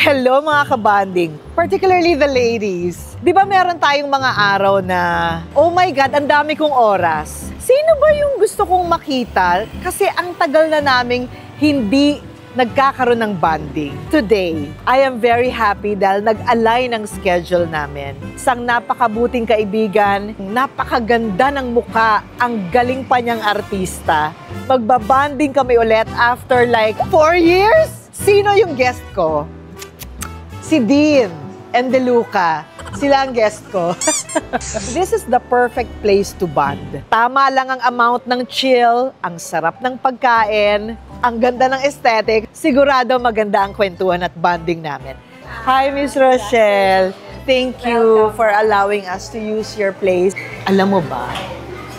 Hello mga kabanding, particularly the ladies. Di ba meron tayong mga araw na, oh my God, ang dami kong oras. Sino ba yung gusto kong makita? Kasi ang tagal na naming hindi nagkakaroon ng bonding. Today, I am very happy dahil nag-align ang schedule namin. Isang napakabuting kaibigan, napakaganda ng muka, ang galing pa niyang artista. Magbabanding kami ulit after like 4 years? Sino yung guest ko? Si Dean and DeLuca. Sila ang guest ko. This is the perfect place to bond. Tama lang ang amount ng chill, ang sarap ng pagkain, ang ganda ng aesthetic. Sigurado maganda ang kwentuhan at bonding namin. Hi, Miss Rochelle. Thank you for allowing us to use your place. Alam mo ba,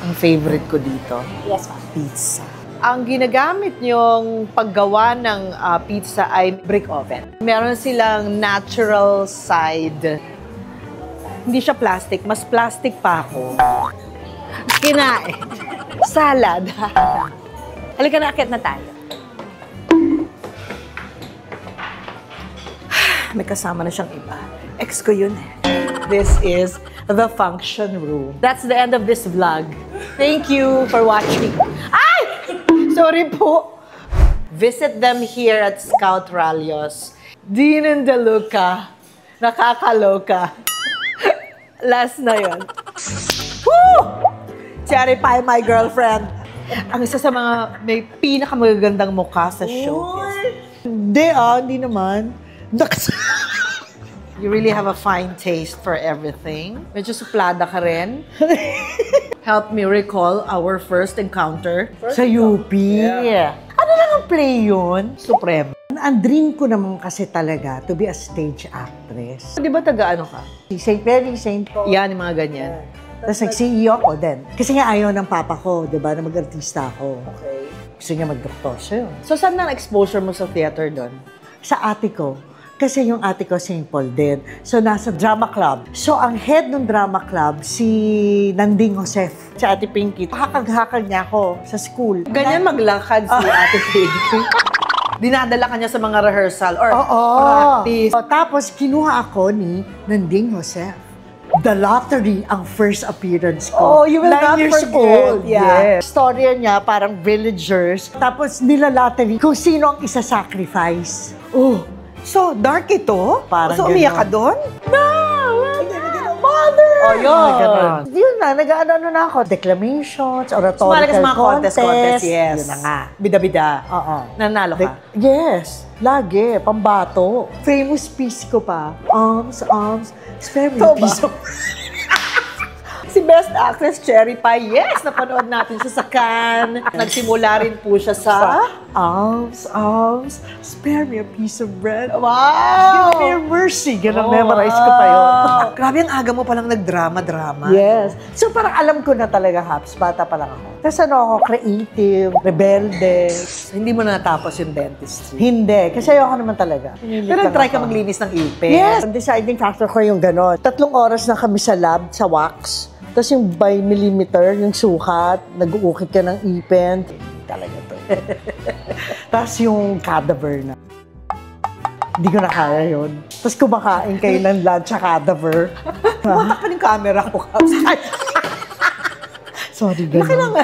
ang favorite ko dito? Yes, ma'am. Pizza. Ang ginagamit niyong paggawa ng pizza ay brick oven. Meron silang natural side. Hindi siya plastic, mas plastic pa ako. Kinain. Salad. Halika na, akit na tayo. May kasama na siyang iba. Ex ko yun eh. This is the function room. That's the end of this vlog. Thank you for watching. Ay! Sorry po. Visit them here at Scout Rallios. Dean and DeLuca. Nakakaloka. Last na yun. Woo! Cherry Pie, my girlfriend. Ang isa sa mga may pinakamagagandang mukha sa showbiz. Hindi naman. You really have a fine taste for everything. Medyo suplada ka rin. Help me recall our first encounter sa UP. Yeah. Ano lang ang play yun? Supreme. Ang dream ko naman kasi talaga to be a stage actress. Di ba taga-ano ka? St. Mary, St. Paul. Yan, yung mga ganyan. Tapos nag-CEO ako din. Kasi nga ayaw ng papa ko, di ba, na mag-artista ako. Okay. Gusto niya mag-doktor siya. So, saan na exposure mo sa theater doon? Sa ate ko. Kasi yung ate ko, St. Paul din. So, nasa drama club. So, ang head ng drama club, si Nanding Josef. Si Ate Pinky. Hakag-hakag niya ako sa school. Ganyan maglakad si Ate Pinky. Dinadala ka niya sa mga rehearsal or practice. Tapos, kinuha ako ni Nanding Josef. The Lottery ang first appearance ko. Oh, you will not years forget. old. Yeah. Storya niya, parang villagers. Tapos, nila-lottery kung sino ang isa-sacrifice. Oh, so dark ito? Parang so umiyak ka doon? No! Mother! Oh, yun. Yun na, nag-ano na ako. Declamations, oratorical Sumali ka sa mga contest, yes. Yun na nga. Bida-bida. Oo. Nanalo ka? Yes. Lagi. Pambato. Famous piece ko pa. Arms. Spare me a piece of... Si Best Actress Cherry Pie, yes, napanood natin siya sa Cannes. Nagsimula rin po siya sa Arms, spare me a piece of bread. Wow! Give me your mercy. Ganun, memorize ko pa yun. Grabe, ang aga mo palang nagdrama-drama. Yes. So parang alam ko na talaga, Haps, bata pa lang ako. Tapos ano ako, creative, rebelde. Hindi mo na natapos yung dentistry. Hindi, kasi ayoko naman talaga. Pero try ka maglinis ng ipin. Yes! Ang deciding factor ko yung gano'n. 3 oras na kami sa lab, sa wax. Tapos yung by millimeter, yung sukat, nag-uukit ka ng ipin. Talaga to. Tapos yung cadaver na. Hindi ko na kaya yun. Tapos kumakain kayo ng lunch sa cadaver. Bumatak pa yung camera ko, Kaps. Sorry, gano'n.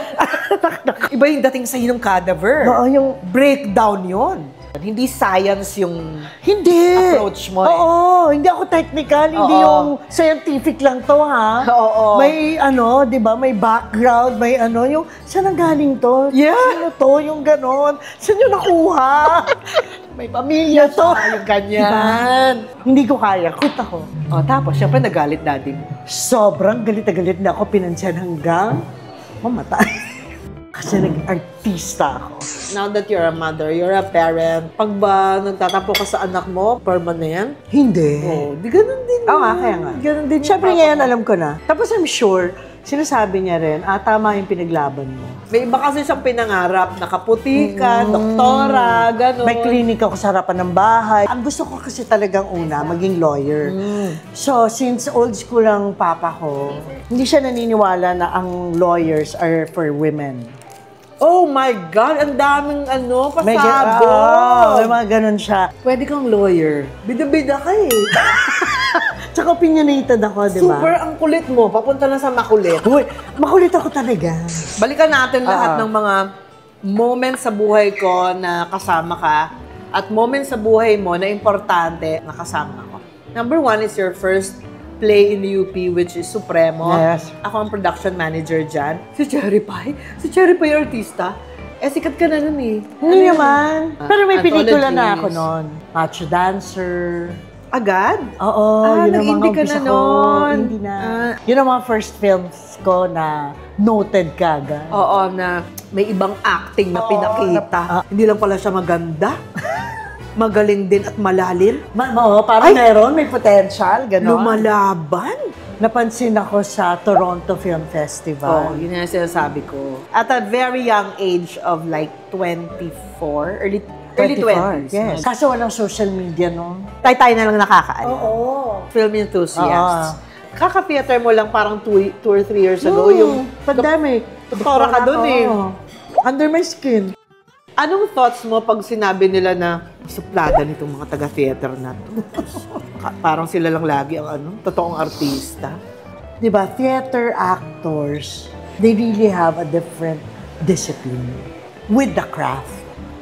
Iba yung dating sa'yo ng cadaver. Oo, yung... Breakdown yun. Hindi science yung approach mo. Oo, hindi ako technical, hindi yung scientific lang to, ha? Oo. May di ba, may background, may yung, saan ang galing to? Yeah. Sino to? Yung ganon. Saan yung nakuha? May pamilya to. Yung ganyan. Diba? Hindi ko kaya, quit ako. O, tapos, syempre nagalit daddy mo. Sobrang galit na galit na ako, pinansyan hanggang mamatay. Kasi nag-artista ako. Now that you're a mother, you're a parent, pag ba nagtatampo ka sa anak mo, permanent? Hindi. Oh, di ganun din. Oo nga, kaya nga. Ganun din. Siyempre ngayon alam ko na. Tapos I'm sure, sinasabi niya rin, tama yung pinaglaban mo. May iba kasi siyang pinangarap, nakaputi ka, doktora, gano'n. May klinika ko sa harapan ng bahay. Ang gusto ko kasi talagang una, maging lawyer. So, since old school ang papa ko, hindi siya naniniwala na ang lawyers are for women. Oh my God, ang daming May pasabog. may mga ganun siya. Pwede kang lawyer. Bida-bida ka eh. Tsaka opinionated ako, di ba? Super ang kulit mo. Papunta na sa makulit. Uy, makulit ako talaga. Balikan natin lahat ng mga moments sa buhay ko na kasama ka at moments sa buhay mo na importante na kasama ko. Number 1 is your first play in the UP, which is Supremo. Yes. Ako ang production manager dyan. Si Cherry Pie. Si Cherry Pie yung artista. Eh, sikat ka na nun eh. Hindi naman. Pero may pelikula na Anthologies. ako noon. Macho Dancer. Agad? Oo, yun ang nag-indie mga ka umpisa na ko. nun. Hindi na. Yun ang mga first films ko na noted kagad. Oo, na may ibang acting na Oo, pinakita. Hindi lang pala siya maganda. Magaling din at malalim. Oo, parang meron, may potential, gano'n. Lumalaban. Napansin ako sa Toronto Film Festival. Oh, yun yung sinasabi ko. At a very young age of like 24, early 20s. Yes. Kaso walang social media noon. Tayo na lang nakakaalam. Oo. Film enthusiasts. Kaka-theater mo lang parang 2 or 3 years ago. Yung pandemic. doktora ka dun eh. Under my skin. Anong thoughts mo pag sinabi nila na suplada nitong mga taga-theater na to? Parang sila lang lagi ang totoong artista. Diba, theater actors, they really have a different discipline with the craft.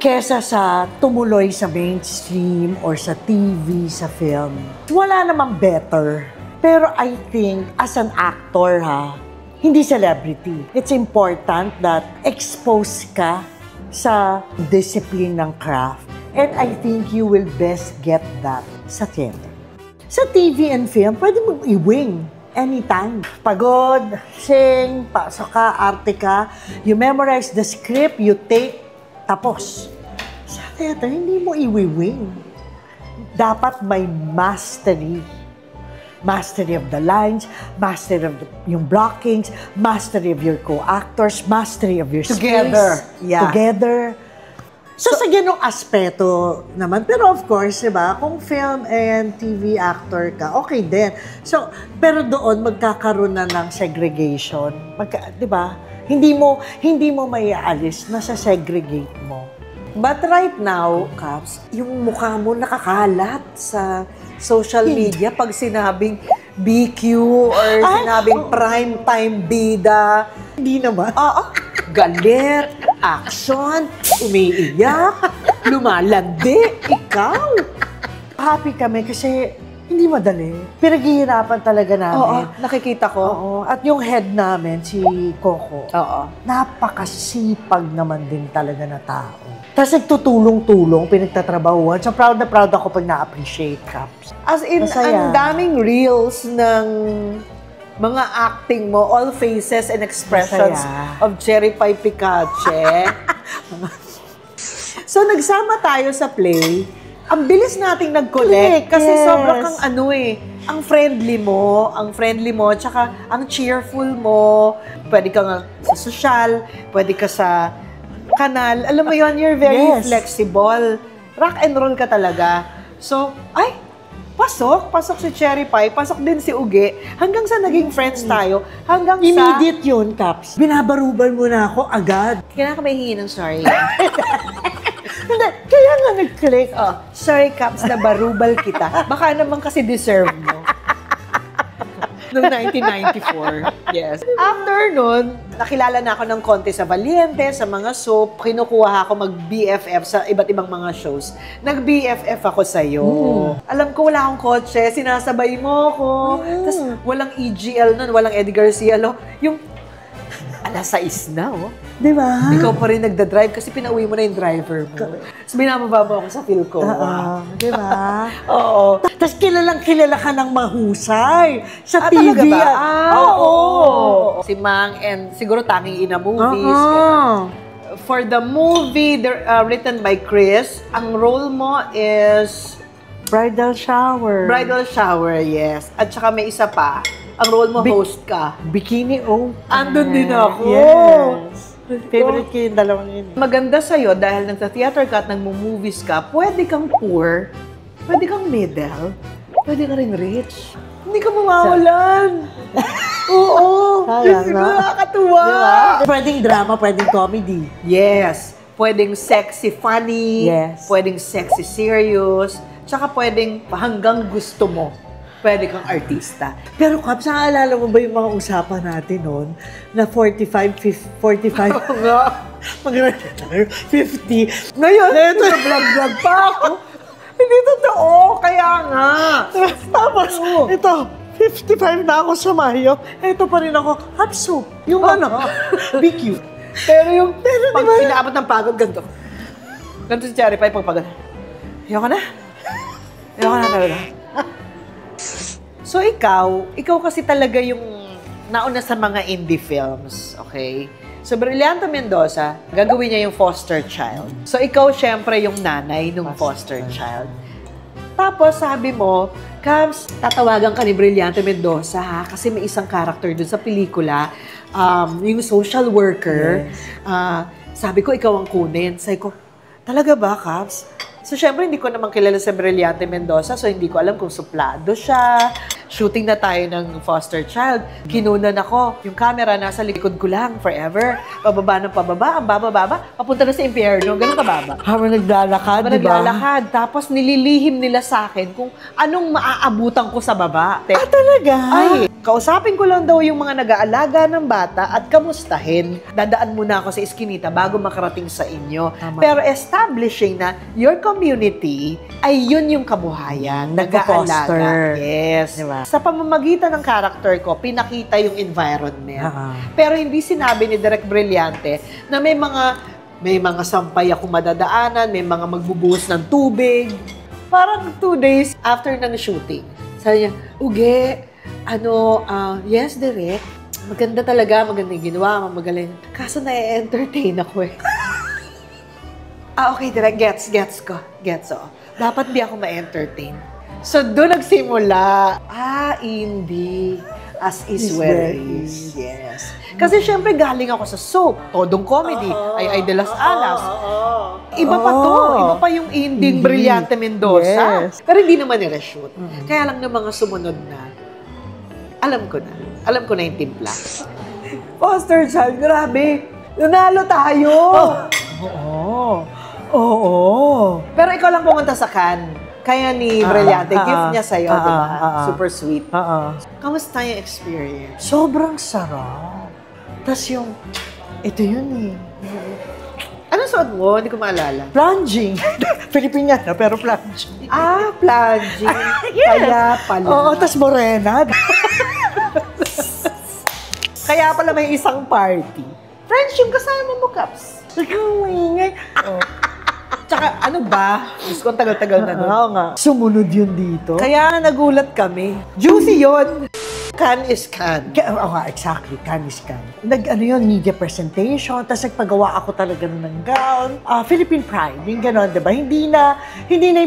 Kesa sa tumuloy sa mainstream or sa TV, sa film. Wala namang better. Pero I think, as an actor hindi celebrity. It's important that exposed ka sa discipline ng craft. And I think you will best get that sa theater. Sa TV and film, pwede mo i-wing anytime. Pagod, sing, pasok ka, arte ka, you memorize the script, you take, tapos. Sa theater, hindi mo i-wing. Dapat may mastery. Mastery of the lines, mastery of yung blockings, mastery of your co-actors, mastery of your Together. space. Yeah. Together. So, sa ganong aspeto naman. Pero of course, diba, kung film and TV actor ka, okay din. So, pero doon magkakaroon na ng segregation. Diba? Hindi mo maiaalis na sa segregate mo. But right now, Caps, yung mukha mo nakakalat sa social media pag sinabing BQ or sinabing primetime bida. Hindi naman. Galit, action, umiiyak, lumalandi, ikaw. Happy kami kasi hindi madali. Pinaghihirapan talaga namin. Oo, nakikita ko. Oo. At yung head namin, si Coco, Oo. napakasipag naman din talaga na tao. Tapos nagtutulong-tulong, pinagtatrabahuan. So proud na proud ako pag na-appreciate, Caps. As in, Masaya. ang daming reels ng mga acting mo, all faces and expressions Masaya. of Cherry Pie Picache. So, nagsama tayo sa play. Ang bilis nating nag-connect Correct, kasi yes. sobrang kang ang friendly mo, tsaka ang cheerful mo. Pwede ka nga sa social, pwede ka sa kanal. Alam mo yon, you're very Yes. flexible. Rock and roll ka talaga. So, pasok si Cherry Pie, pasok din si Uge, hanggang sa naging friends tayo, hanggang Immediate yun, Caps. Binabarubal mo na ako agad. Kailangan ka may hingi ng sorry. Hindi, kaya nga nag-click. Sorry, Caps, na barubal kita. Baka naman kasi deserve mo. Noong 1994. Yes. After nun, nakilala na ako ng konti sa Valiente, sa mga soap. Kinukuha ako mag-BFF sa iba't ibang mga shows. Nag-BFF ako sa'yo. Alam ko wala akong kotse, sinasabay mo ako. Tapos walang EGL nun, walang Eddie Garcia. Yung alas 6 na, Di ba? Ikaw pa rin nagda-drive kasi pinauwi mo na yung driver mo. So, binababa mo ako sa Philco. Di ba? Oo. Tapos kilala ka ng mahusay sa Talaga TV. ba? Oo. Si Mang and siguro Tanging Ina Movies. Oo. For the movie written by Chris, ang role mo is Bridal shower. bridal shower, yes. At saka may isa pa. Ang role mo, host ka. Bikini open. Andun din ako. Yes. Favorite ko yung dalawang yun. Maganda sa'yo dahil nagsa-theater ka at nagmo-movies ka, pwede kang poor, pwede kang middle, pwede ka rin rich. Hindi ka mawawalan. Oo. Kaya Diyos ko, nga. nakakatuwa. Diba? Pwedeng drama, pwedeng comedy. Yes. Pwedeng sexy funny. Yes. Pwedeng sexy serious. Tsaka pwedeng hanggang gusto mo. Pwede kang artista. Pero Kabs, naalala mo ba yung mga usapan natin noon na 45, 45, Oo nga. mag-ready tayo, 50. Ngayon, ito na vlog-vlog pa ako. Hindi totoo. Kaya nga. Tapos, ito, 55 na ako sa Mayo. Ito pa rin ako, hot soup. Yung ano, BQ. Pero yung pag diba? inaabot ng pagod, ganito. Ganito si Cherry Pie pag pagod. Ayoko na. Ayoko na talaga. So ikaw kasi talaga yung nauna sa mga indie films, okay? So Brilliante Mendoza, gagawin niya yung foster child. So ikaw syempre yung nanay ng foster child. Tapos sabi mo, Cams, tatawagan ka ni Brilliante Mendoza ha, kasi may isang character dun sa pelikula, yung social worker. Sabi ko, ikaw ang kunin. Sabi ko, talaga ba, Cams? So, syempre, hindi ko naman kilala si Brilliante Mendoza, so hindi ko alam kung suplado siya. Shooting na tayo ng foster child. Kinunan ako. Yung camera nasa likod ko lang, forever. Pababa ng pababa, ang baba-baba, papunta na sa impyerno. Ganun kababa. Habang naglalakad, Habang di ba? naglalakad. Tapos nililihim nila sa akin kung anong maaabutan ko sa baba. Ah, talaga? Ay, kausapin ko lang daw yung mga nag-aalaga ng bata at kamustahin. Dadaan muna ako sa iskinita bago makarating sa inyo. Tama. Pero establishing na your community ay yun yung kabuhayan. Nagpo-foster. Nag-aalaga. Yes. Diba? Sa pamamagitan ng character ko, pinakita yung environment. Ah. Pero hindi sinabi ni Direk Brillante na may mga sampay ako madadaanan, may mga magbubuhos ng tubig. Parang 2 days after ng shooting. Sabi niya, Uge, yes, Direk. Maganda talaga, maganda yung ginawa, magaling. Kaso na-entertain ako eh. Okay, Direk, gets ko. Dapat di ako ma-entertain. So, doon nagsimula, hindi. As is where is. Yes. Kasi syempre galing ako sa soap, todong comedy, ay de las Alas. Iba pa to. Iba pa yung ending Brilliante Mendoza. Yes. Pero hindi naman nila-shoot. Kaya lang ng mga sumunod na, alam ko na yung timpla. Foster child, grabe. Nanalo tayo. Oo. Pero ikaw lang pumunta sa Cannes. Kaya ni Brillante, gift niya sa'yo, di ba? Super sweet. Kamusta yung experience? Sobrang sarap. Tapos ito yun eh. Anong suot mo? Hindi ko maalala. Plunging. Filipina na, pero plunging. Plunging. Yes. Kaya pala. Oo, tapos morena. Kaya pala may isang party. French yung kasama mo, Caps. Nagkawingay. Tsaka ano ba? Diyos ko, ang tagal-tagal na doon. Oo nga. Sumunod yun dito. Kaya nagulat kami. Juicy yun. Can is can. Oo nga, exactly. Can is can. Media presentation, tapos nagpagawa ako talaga ng gown. Philippine Pride, yung gano'n, di ba? Hindi na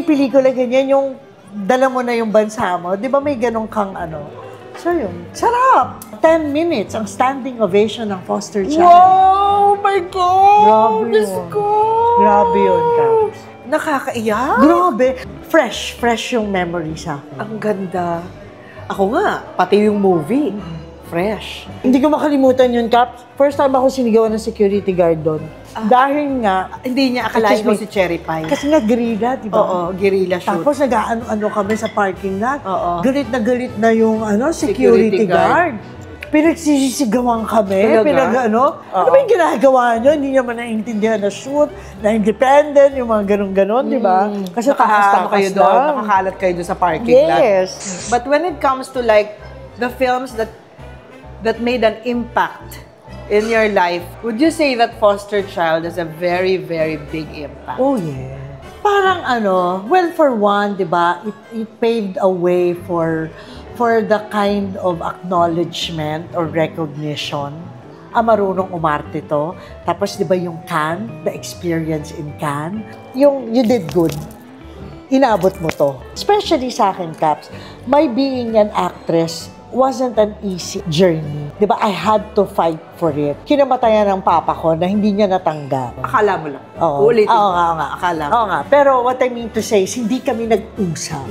yung pelikula ganyan, yung dala mo na yung bansa mo. Di ba may ganun kang So yun, sarap! 10 minutes ang standing ovation ng foster child. Wow! My God! Grabe Diyos yun. ko! Grabe yun, Caps. Nakakaiyak? Grabe! Fresh yung memory sa akin. Ang ganda. Ako nga, pati yung movie. Fresh. Hindi ko makalimutan yun, Caps. First time ako sinigawan ng security guard doon. Dahil nga, Hindi niya akalain ko si Cherry Pie. kasi nga guerrilla, di ba? Oo, guerrilla shoot. Tapos nag-ano kami sa parking lot. Oo. Galit na yung security Security guard. Pinagsisigawan kami. Talaga? Ano ba yung ginagawa nyo? Hindi naman naiintindihan na shoot, na independent, yung mga ganon-ganon, di ba? Kasi Nakahano kayo doon, lang. nakakalat kayo doon sa parking lot. Yes. But when it comes to like the films that made an impact in your life, would you say that Foster Child has a very, very big impact? Oh, yeah. Parang well, for one, di ba, it paved a way for the kind of acknowledgement or recognition. Marunong umarte to. Tapos, di ba, yung Cannes, the experience in Cannes, you did good. Inabot mo to. Especially sa akin, Caps, my being an actress wasn't an easy journey. Di ba? I had to fight for it. Kinamatayan ng papa ko na hindi niya natanggap. Akala mo lang. Oo. Ulitin. Oo nga. Akala mo. Oo nga. Pero what I mean to say is, hindi kami nag-usap.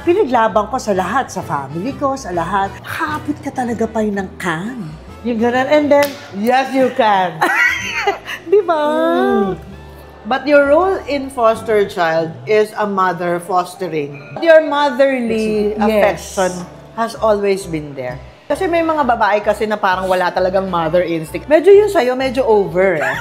Pinaglaban ko sa lahat, sa family ko, sa lahat. Nakakapit ka talaga pa yun ng can. Yung ganun. And then, Yes, you can. di ba? But your role in foster child is a mother fostering. Your motherly Yes. affection has always been there. Kasi may mga babae kasi na parang wala talagang mother instinct. Medyo yun sa'yo, medyo over eh.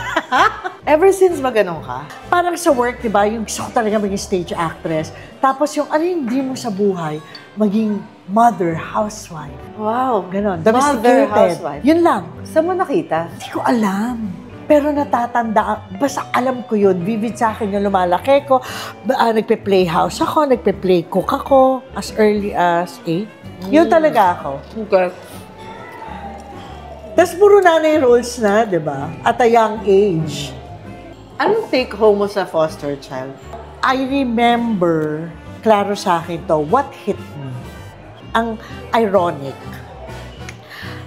Ever since ba ganun ka? Parang sa work, di ba, yung gusto ko talaga maging stage actress. Tapos yung ano yung dream mo sa buhay, maging mother, housewife. Wow. Ganon. Mother, Domesticated. housewife. Yun lang. Saan mo nakita? Hindi ko alam. Pero natatanda, basta alam ko yun. Vivid sa akin yung lumalaki ko. Nagpe-playhouse ako, nagpe-play cook ako as early as 8. Yun talaga ako. Okay. Tapos puro nanay roles na, di ba? At a young age. Anong take home mo sa foster child? I remember, klaro sa akin to, what hit me. Ang ironic.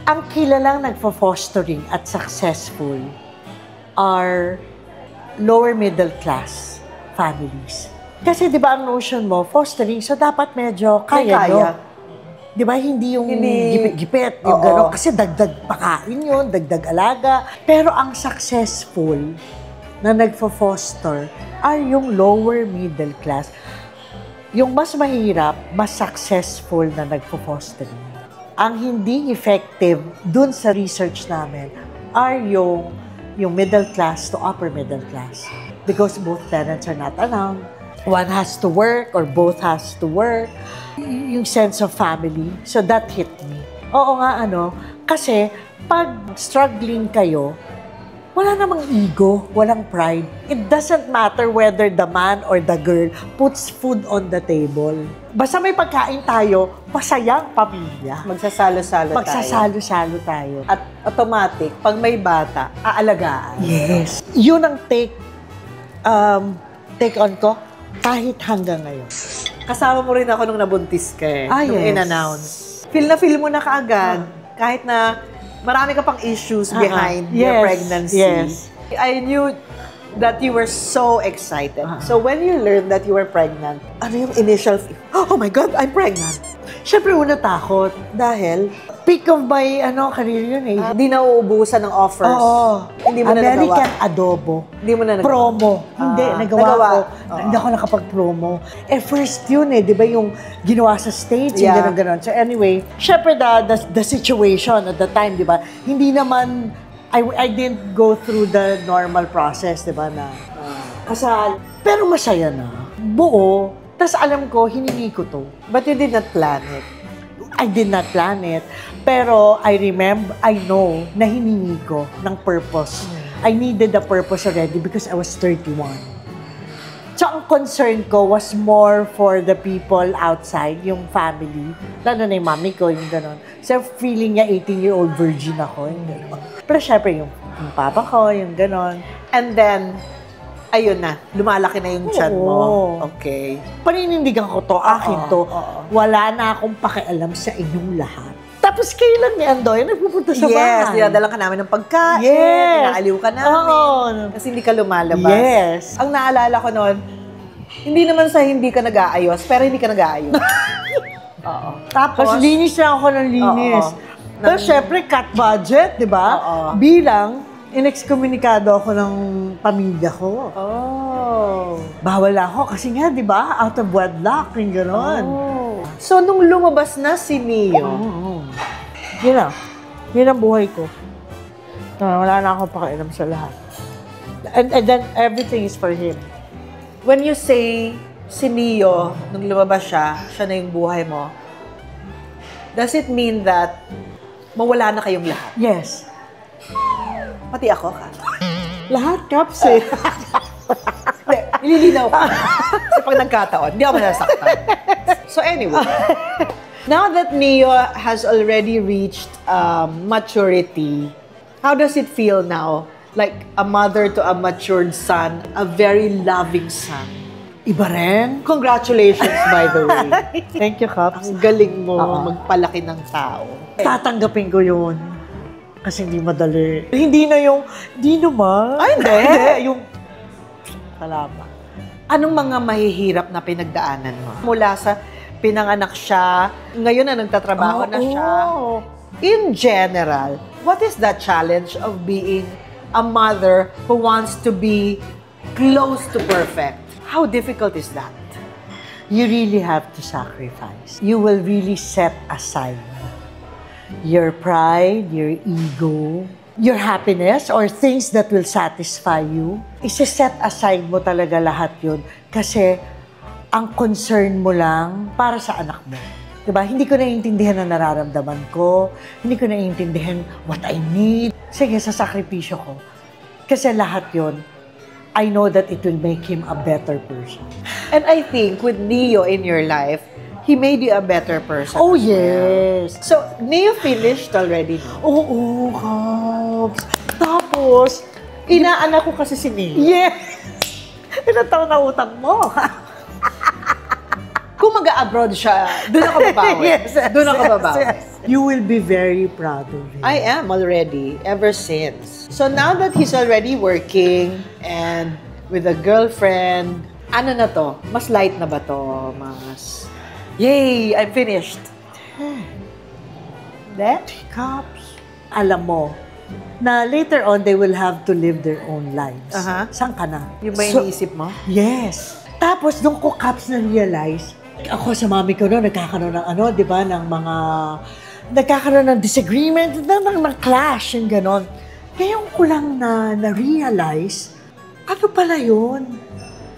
Ang kilalang nagpo-fostering at successful are lower middle class families. Kasi di ba ang notion mo, fostering, so dapat medyo kaya. No? Di ba, hindi yung gipit-gipit, yung gano'n. Kasi dagdag pakain yun, dagdag alaga. Pero ang successful na nagfo-foster are yung lower middle class. Yung mas mahirap, mas successful na nagfo-fostering. Ang hindi effective dun sa research namin are yung middle class to upper middle class. Because both parents are not around. One has to work or both has to work. Yung sense of family. So that hit me. Oo nga, kasi pag struggling kayo, wala namang ego, walang pride. It doesn't matter whether the man or the girl puts food on the table. Basta may pagkain tayo, masayang pamilya. Magsasalo-salo tayo. At automatic, pag may bata, aalagaan. Yes. Yun ang take on ko kahit hanggang ngayon. Kasama mo rin ako nung nabuntis ka eh. Nung Yes. in-announce. Feel mo na kaagad. Kahit na marami ka pang issues behind your pregnancy. Yes. I knew that you were so excited. So when you learned that you were pregnant, ano yung initial oh my God, I'm pregnant. Siyempre, una takot. Dahil, peak of my career yun eh. Hindi na uubusan ng offers. Oo. Hindi mo na American nagawa. adobo. Hindi mo na nagawa. Promo. Hindi, nagawa ko. Hindi ako nakapag-promo. First yun eh, di ba yung ginawa sa States, yung gano'n-gano'n. So anyway, syempre the situation at the time, di ba, hindi naman, I didn't go through the normal process, di ba, na kasal. Pero masaya na. Buo. Tapos alam ko, hiningi ko to. But you did not plan it. I did not plan it. Pero I know na hiningi ko ng purpose. I needed the purpose already because I was 31. So, ang concern ko was more for the people outside, yung family. Lalo na yung mami ko, yung gano'n. So, feeling niya 18-year-old virgin ako, yung gano'n. Pero syempre, yung papa ko, yung gano'n. And then, ayun na, lumalaki na yung tiyan mo. Okay. Paninindigan ko to, akin to. Wala na akong pakialam sa inyong lahat. Tapos kailan ni Andoy, nagpupunta sa bahay. Yes, dinadala ka namin ng pagkain, Yes. inaaliw ka namin. Kasi hindi ka lumalabas. Yes. Ang naalala ko noon, hindi naman sa hindi ka nag-aayos, pero hindi ka nag-aayos. Oo. Tapos, Kasi linis lang ako ng linis. Pero syempre, cut budget, di ba? Bilang, inexkomunikado ako ng pamilya ko. Bawal ako kasi nga, di ba? Out of wedlock, yung gano'n. So, nung lumabas na si Neo, Yun na. Yun ang buhay ko. Wala na akong pakialam sa lahat. And then, everything is for him. when you say si Neo, nung lumabas siya na yung buhay mo, does it mean that mawala na kayong lahat? Yes. Pati ako ka. Lahat, Caps eh. Nililinaw ko. Kasi pag nagkataon, hindi ako masasaktan. So anyway, now that Neo has already reached maturity, how does it feel now? Like a mother to a matured son, a very loving son. Iba rin. Congratulations, by the way. Thank you, Caps. Ang galing mo Oo. magpalaki ng tao. Tatanggapin ko yun. Kasi hindi madali. Hindi na yung, hindi naman. Ay, hindi. Yung, salamat. Anong mga mahihirap na pinagdaanan mo? Mula sa pinanganak siya, ngayon na nagtatrabaho na siya. In general, what is the challenge of being a mother who wants to be close to perfect? How difficult is that? You really have to sacrifice. You will really set aside your pride, your ego, your happiness, or things that will satisfy you. Isi-set aside mo talaga lahat yun kasi ang concern mo lang para sa anak mo. Diba? Hindi ko naiintindihan ang nararamdaman ko. Hindi ko naiintindihan what I need. Sige, sa sakripisyo ko. Kasi lahat yun, I know that it will make him a better person. And I think with Neo in your life, he made you a better person. Oh, as well. yes. So, Neo finished already, no? Oo, Kabs. Tapos, Inaanak ko kasi si Neo. yes! Ilang taon na utang mo? Kung mag-abroad siya, doon ako babawi. Doon ako babawi. You will be very proud of him. I am already, ever since. So now that he's already working and with a girlfriend, ano na to? Mas light na ba to? Mas, yay, I'm finished. That Caps, alam mo, na later on, they will have to live their own lives. Aha. Saan ka na? Yung ba So, iniisip mo? yes. Tapos, nung ko Caps na-realize, ako sa mami ko noon, nagkakaroon ng ano, di ba, ng mga, nagkakaroon ng disagreement, ng clash, yung ganon. Ngayon ko lang na-realize, ano pala yun?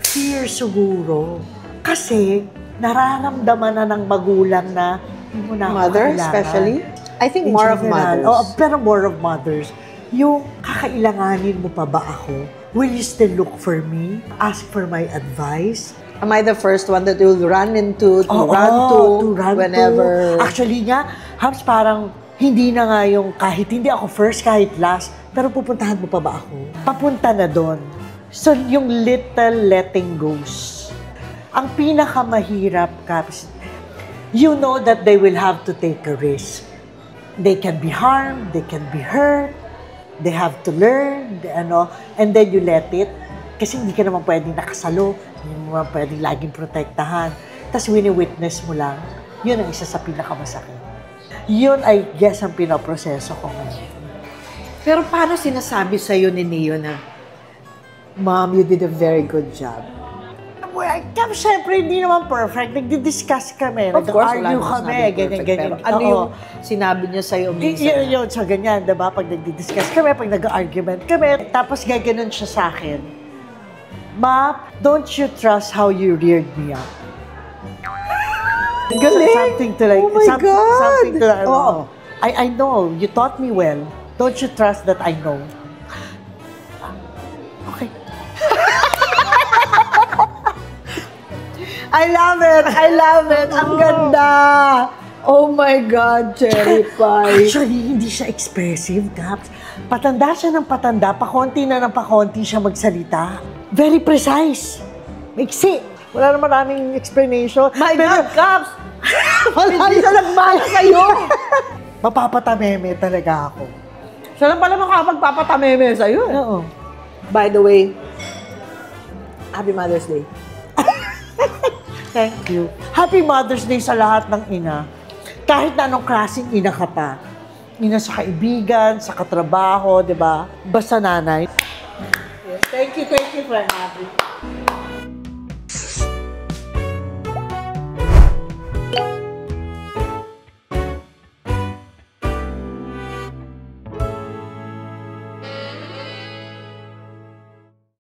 Fear siguro. Kasi, nararamdaman na ng magulang na hindi mo na ako Mother, kailangan. especially? I think In more of general. mothers. Oo, pero more of mothers. Yung kakailanganin mo pa ba ako? Will you still look for me? Ask for my advice? Am I the first one that you'll run into, to run to, whenever? Actually nga, Hams, parang hindi na nga yung kahit hindi ako first, kahit last, pero pupuntahan mo pa ba ako? Papunta na doon. So, yung little letting goes. Ang pinakamahirap, Caps, you know that they will have to take a risk. They can be harmed, they can be hurt, they have to learn, and then you let it. Kasi hindi ka naman pwedeng nakasalo, hindi mo naman pwedeng laging protektahan. Tapos wini-witness mo lang, yun ang isa sa pinakamasakit. Yun, I guess, ang pinaproseso ko ngayon. Pero paano sinasabi sa'yo ni Neo na, Mom, you did a very good job? Well, syempre, hindi naman perfect. Nagdi-discuss kami, Of course, wala nag-argue naman kami, sinabi perfect, ganyan-ganyan. pero ano yung sinabi niya sa'yo minsan? Yun, so ganyan, diba? Pag nagdi-discuss kami, pag nag-argument kami, tapos gaganon siya sa akin. Ma, don't you trust how you reared me up? Galing! Something to like, Oh my God! Something to like, Oo. I know, you taught me well. Don't you trust that I know? Okay. I love it! I love it! Ang ganda! Oh my God, Cherry Pie! Actually, hindi siya expressive, Caps. Patanda siya ng patanda, pakonti na ng pakonti siya magsalita. Very precise. Maiksi. Wala na maraming explanation. My Pero, God, Caps! Hindi siya nagmala sa'yo! mapapatameme talaga ako. Siya lang pala makapagpapatameme sa'yo. Oo. By the way, Happy Mother's Day. Thank you. Happy Mother's Day sa lahat ng ina. Kahit na anong klaseng ina ka pa. Ina sa kaibigan, sa katrabaho, di ba? Basta nanay. Yes, thank you for having me.